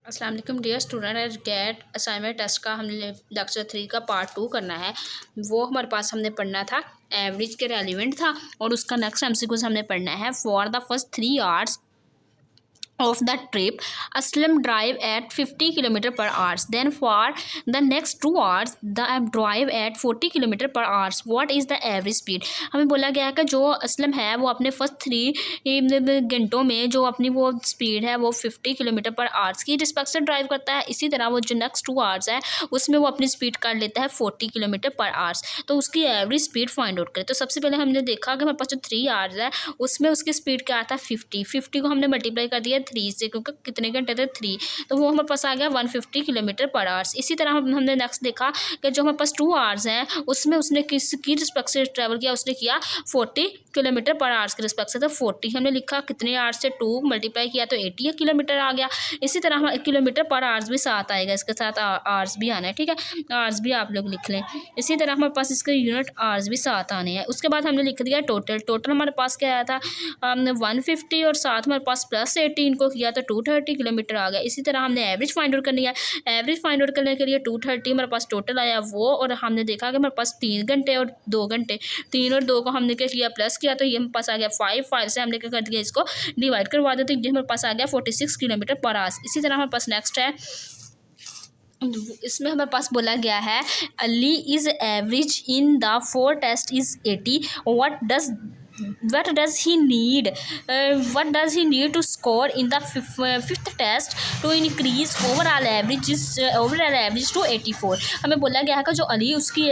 अस्सलाम वालेकुम dear student. As GATE assignment test का हमने लेक्चर 3 का पार्ट 2 करना है। वो हमारे पास हमने पढ़ना था, एवरेज के रेलिवेंट था, और उसका नेक्स्ट एमसीक्यूज हमने पढ़ना है। For the first 3 hours of the trip, Aslam drive at 50 km per hour. Then for the next 2 hours, the drive at 40 km per hour. What is the average speed? हमें बोला गया है कि जो असलम है वो अपने फर्स्ट 3 घंटों में जो अपनी वो स्पीड है वो 50 किलोमीटर पर आवर्स की रिस्पेक्ट से ड्राइव करता है। इसी तरह वो जो नेक्स्ट 2 आवर्स है उसमें वो अपनी स्पीड कर लेता है 40 किलोमीटर पर आवर्स। तो उसकी एवरेज स्पीड फाइंड आउट करें। तो सबसे पहले हमने देखा कि हमारे पास जो 3 आवर्स है उसमें उसकी स्पीड क्या आता है 50 को हमने मल्टीप्लाई कर दिया 3 से, क्योंकि कितने घंटे थे 3, तो वो हमारे पास आ गया 150 किलोमीटर पर आवर्स। इसी तरह हमने नेक्स्ट देखा कि जो हमारे पास 2 आवर्स हैं उसमें उसने किसकी रिस्पेक्ट से ट्रैवल किया, उसने किया 40 किलोमीटर पर आवर्स के रिस्पेक्ट से। तो 40 हमने लिखा, कितने आवर्स से 2 मल्टीप्लाई किया तो 80 किलोमीटर आ गया। इसी तरह हम किलोमीटर पर आवर्स भी साथ आएगा, इसके साथ आवर्स भी आना है, ठीक है, आवर्स भी आप लोग लिख लें। इसी तरह हमारे पास इसके यूनिट आवर्स भी साथ आने हैं। उसके बाद हमने लिख दिया टोटल हमारे पास क्या आया था 150, और साथ हमारे पास प्लस 18 को किया तो 230 किलोमीटर आ गया। इसी तरह हमने एवरेज फाइंड आउट करनी है। एवरेज फाइंड आउट करने के लिए 230 हमारे पास टोटल आया वो, और हमने देखा कि हमारे पास 3 घंटे और 2 घंटे, 3 और 2 को हमने क्या किया प्लस किया तो ये हमारे पास आ गया 5 से हमने क्या कर दिया इसको डिवाइड करवा दिया, तो ये हमारे पास आ गया 46 किलोमीटर पर आवर। इसी तरह हमारे पास नेक्स्ट है, इसमें हमारे पास बोला गया है Ali is average in the 4 test is 80। what does he need to score in the fifth test to increase overall average to 84। हमें बोला गया है कि जो अली उसकी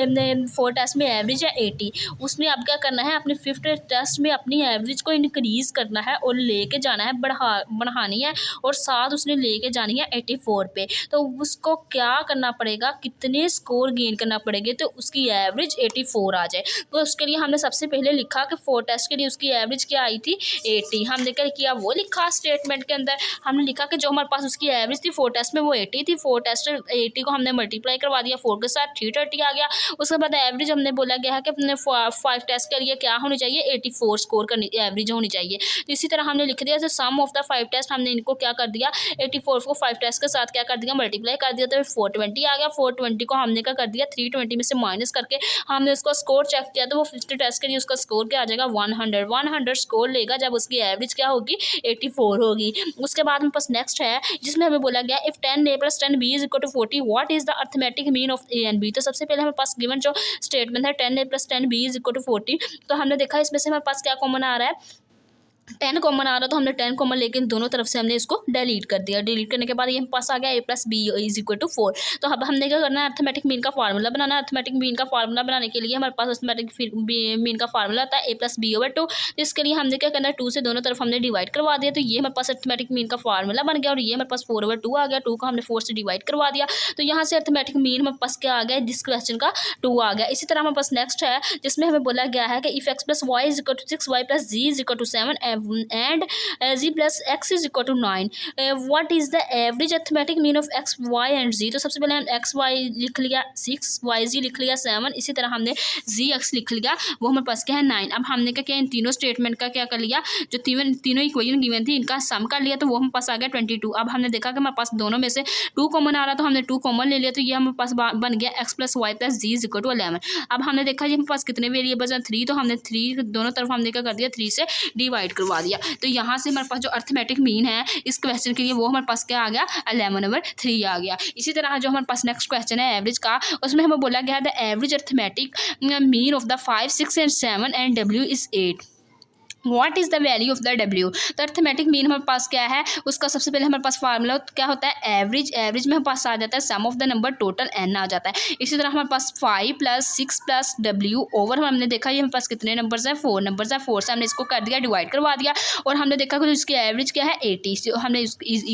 4 टेस्ट में एवरेज है 80, उसने अब क्या करना है अपने 5th टेस्ट में अपनी एवरेज को इंक्रीज़ करना है और लेके जाना है बढ़ानी है, और साथ उसने लेके जानी है 84 पे। तो उसको क्या करना पड़ेगा, कितने स्कोर गेन करना पड़ेंगे तो उसकी एवरेज 84 आ जाए। तो उसके लिए हमने सबसे पहले लिखा कि 4 टेस्ट के लिए उसकी एवरेज क्या आई थी 80। हमने क्या किया वो लिखा स्टेटमेंट के अंदर, हमने लिखा कि जो हमारे पास उसकी एवरेज थी 4 टेस्ट में वो 80 थी। 4 टेस्ट 80 को हमने मल्टीप्लाई करवा दिया 4 के साथ, 330 आ गया। उसके बाद एवरेज हमने बोला गया है कि अपने 5 टेस्ट के लिए क्या होनी चाहिए 84 स्कोर करनी एवरेज होनी चाहिए। तो इसी तरह हमने लिख दिया सम ऑफ द 5 टेस्ट, हमने इनको क्या कर दिया 84 को 5 टेस्ट के साथ क्या कर दिया मल्टीप्लाई कर दिया, तो 420 आ गया। 420 को हमने क्या कर दिया 320 में से माइनस करके हमने उसका स्कोर चेक किया, तो वो 50 टेस्ट के लिए उसका स्कोर क्या आ जाएगा 100 स्कोर लेगा जब उसकी एवरेज क्या होगी 84 होगी। उसके बाद में पास नेक्स्ट है जिसमें हमें बोला गया if 10a + 10b = 40 what is the arithmetic mean of a and b। तो सबसे पहले हमारे पास गिवन जो स्टेटमेंट है 10a + 10b = 40, तो हमने देखा इसमें से हमारे पास क्या कॉमन आ रहा है 10 कॉमन आ रहा, तो हमने 10 कॉमन लेकिन दोनों तरफ से हमने इसको डिलीट कर दिया। डिलीट करने के बाद ये पास आ गया a + b = 4। तो अब हमने क्या करना है अर्थमेटिक मीन का फार्मूला बनाना है। अर्थमेटिक मीन का फार्मूला बनाने के लिए हमारे पास अर्थमेटिक मीन का फार्मूला आता है a + b/2। तो इसके लिए हमने क्या करना है 2 से दोनों तरफ हमने डिवाइड करवा दिया, तो ये हमारे पास अर्थमेटिक मीन का फार्मूला बन गया, और ये हमारे पास 4/2 आ गया। 2 को हमने 4 से डिवाइड करवा दिया, तो यहाँ से अर्थमेटिक मीन हमारे पास क्या आ गया दिस क्वेश्चन का 2 आ गया। इसी तरह हमारे पास नेक्स्ट है जिसमें हमें बोला गया है कि if x + y = 6 y + z = 7 and z + x = 9 what is the average arithmetic mean of x y and z। तो सबसे पहले हम x y लिख लिया 6, y z लिख लिया 7, इसी तरह हमने z x लिख लिया, वो हमारे पास क्या है 9। अब हमने क्या किया इन तीनों स्टेटमेंट का क्या कर लिया, जो तीनों इक्वेशन गिवन थी इनका सम कर लिया, तो वो हमारे पास आ गया 22। अब हमने देखा कि हमारे पास दोनों में से 2 कॉमन आ रहा, तो हमने 2 कॉमन ले लिया, तो ये हमारे पास बन गया x + y + z = 11। अब हमने देखा जी हमारे पास कितने वेरिएबल्स हैं 3, तो हमने 3 दोनों तरफ हमने क्या कर दिया 3 से डिवाइड करवा दिया। तो यहाँ से हमारे पास जो अर्थमेटिक मीन है इस क्वेश्चन के लिए वो हमारे पास क्या आ गया 11/3 आ गया। इसी तरह जो हमारे पास नेक्स्ट क्वेश्चन है एवरेज का, उसमें हमें बोला गया है the average arithmetic mean of the 5, 6 and 7 and w is 8। What is the value of the W. तो अर्थमेटिक मीन हमारे पास क्या है उसका सबसे पहले हमारे पास फार्मूला क्या होता है एवरेज में हमारे पास आ जाता है sum of the number total n आ जाता है। इसी तरह हमारे पास 5 + 6 + w ओवर हमने देखा ये हमारे पास कितने नंबर्स हैं 4 नंबर्स हैं, 4 से हमने इसको कर दिया डिवाइड करवा दिया, और हमने देखा कि इसकी एवरेज क्या है 80, हमने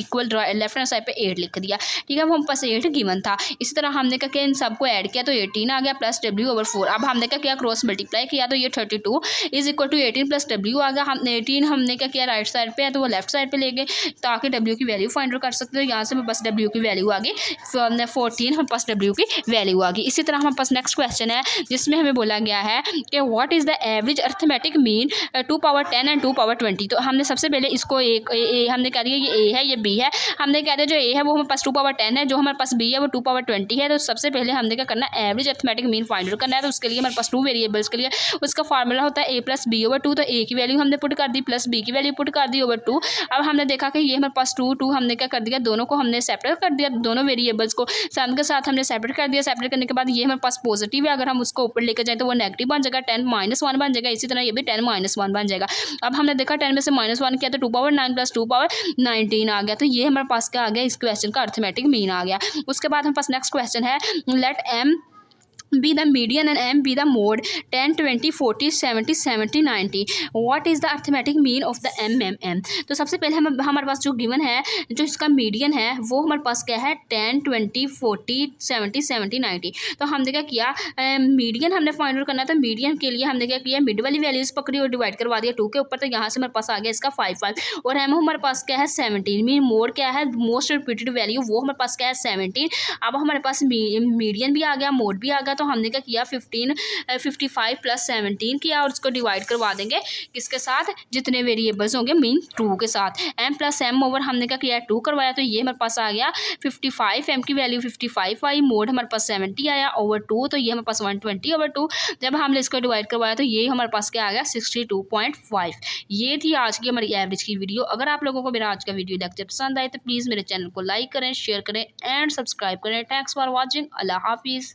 इक्वल लेफ्ट हैंड साइड पे 8 लिख दिया, ठीक है, वो हमारे पास 8 गिवन था। इसी तरह हमने क्या किया इन सबको ऐड किया तो 18 आ गया + w/4। अब हमने क्या किया क्रॉस मल्टीप्लाई किया तो ये 32 = 18 + w आ गया, हम 18 हमने क्या किया राइट साइड पे है तो वो लेफ्ट साइड पे ले गए ताकि W की वैल्यू फाइंड आउट कर सकते हो। यहाँ से हमारे पास W की वैल्यू आ गई 14, हमारे पास W की वैल्यू आ गई। इसी तरह हमारे पास नेक्स्ट क्वेश्चन है जिसमें हमें बोला गया है कि what is the average arithmetic mean 2 power 10 and 2 power 20। तो हमने सबसे पहले इसको एक हमने कह दिया ये A है ये B है। हमने कह दिया जो A है वो हमारे पास 2 पावर 10 है, जो हमारे पास B है वो 2 पावर 20 है। तो सबसे पहले हमने क्या करना है average arithmetic mean find out करना है। तो उसके लिए हमारे पास 2 वेरिएबल्स के लिए उसका फार्मूला होता है A प्लस बी ओवर 2। तो A की वैल्यू हमने पुट कर दी प्लस B की वैल्यू पुट कर दी ओवर 2। अब हमने देखा कि ये हमारे पास 2 हमने क्या कर दिया दोनों को हमने सेपरेट कर दिया, दोनों वेरिएबल्स को सम के साथ हमने सेपरेट कर दिया। सेपरेट करने के बाद ये हमारे पास पॉजिटिव है, अगर हम उसको ऊपर लेकर जाए तो वो नेगेटिव बन जाएगा, 10 - 1 बन जाएगा। इसी तरह ये भी 10 - 1 बन जाएगा। अब हमने देखा 10 में से -1 किया तो 2 पावर 9 प्लस 2 पावर 19 आ गया। तो ये हमारे पास क्या आ गया इस क्वेश्चन का अर्थमेटिक मीन आ गया। उसके बाद हमारे पास नेक्स्ट क्वेश्चन है late M be the median and M be the mode 10 20 40 70 70 90 what is the arithmetic mean of the M। तो सबसे पहले हमारे पास जो गिवन है जो इसका मीडियन है वो हमारे पास क्या है 10 20 40 70 70 90। तो हमने क्या किया मीडियन हमने फाइंड आउट करना था। मीडियन के लिए हमने क्या किया मिड वाली वैल्यूज पकड़ी और डिवाइड करवा दिया 2 के ऊपर। तो यहाँ से हमारे पास आ गया इसका 5 और M हमारे पास क्या है 17। मीन मोड क्या है मोस्ट रिपीटेड वैल्यू वो हमारे पास क्या है 17। अब हमारे पास मीडियन भी आ गया मोड भी आ गया। तो हमने क्या किया 55 प्लस 17 किया और उसको डिवाइड करवा देंगे किसके साथ जितने वेरिएबल्स होंगे मीन 2 के साथ। M प्लस M ओवर हमने क्या किया 2 करवाया तो ये हमारे पास आ गया 55। M की वैल्यू 55 आई, मोड हमारे पास 70 आया ओवर 2 तो ये हमारे पास 120 ओवर 2। जब हमने इसको डिवाइड करवाया तो ये हमारे पास क्या आ गया 62.5। ये थी आज की हमारी एवरेज की वीडियो। अगर आप लोगों को मेरा आज का वीडियो लेक्चर पसंद आए तो प्लीज़ मेरे चैनल को लाइक करें शेयर करें एंड सब्सक्राइब करें। Thanks for watching. अल्लाह हाफिज़।